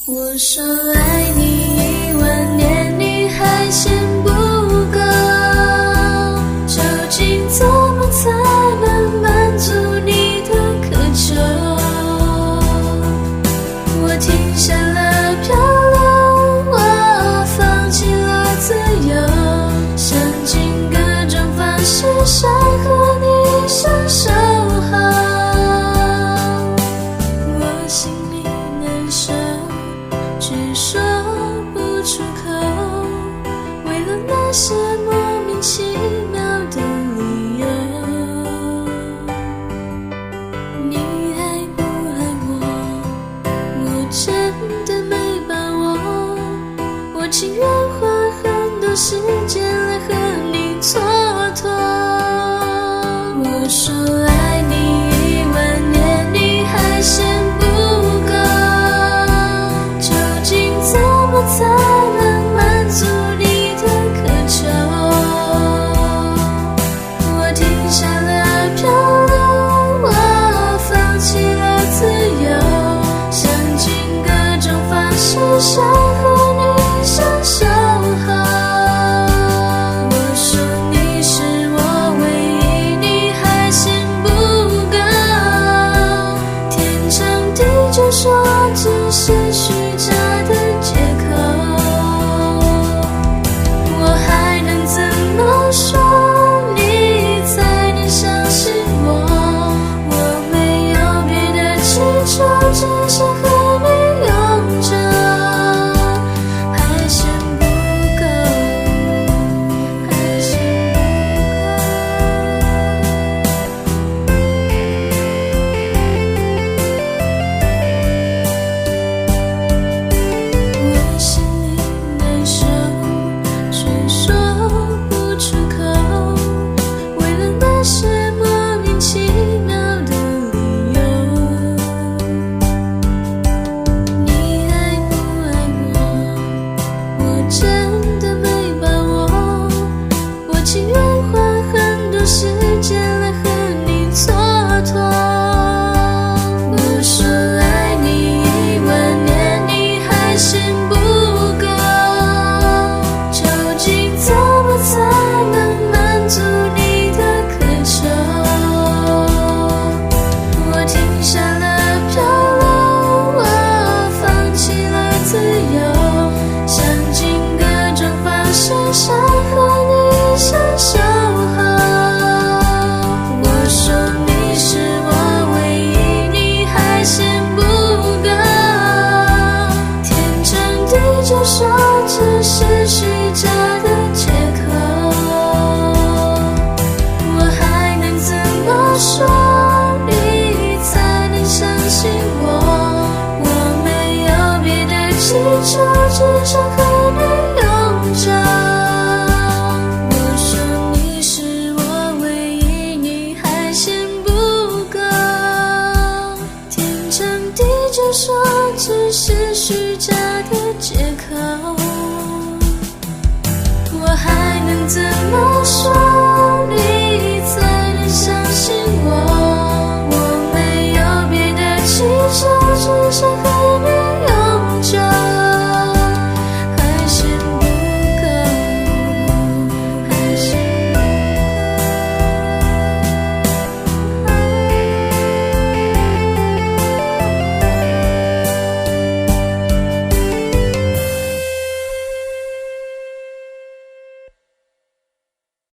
我说爱你10000年，你还嫌不够，究竟怎么才能满足你的渴求？我停下了漂流，我放弃了自由，想尽各种方式想和你相守候。我心里难受，却说不出口，为了那些莫名其妙的理由。你爱不爱我，我真的没把握，我情愿花很多时间来和你蹉跎。我说爱你10000年，你还嫌不够，究竟怎么才能满足你的渴求？我停下了漂流，我放弃了自由，想尽各种方式想和你相守候。我说你是我唯一，你还嫌不够，天长地久说只是虚假的借口，我还能怎么说你才能相信我？我没有别的祈求，只想和你永久，还嫌不够，还嫌我心里难受，却说不出口，为了那些莫名其妙的理由。你爱不爱我，我真的没把握，我情愿花很多时间来和你蹉跎。我说爱你10000年，你还嫌不够，究竟怎么才能满足你的渴求？我停下了漂流，我放弃了自由，想尽各种方式想和你相守候。我说你是我唯一，你还嫌不够，天长地久说只是虚假的借口，我还能怎么说你才能相信我？我没有别的祈求，只想和你永久。我说你是我唯一，你还嫌不够，天长地久说只是虚假的借口，我还能怎么说你才能相信我？我没有别的祈求，只想和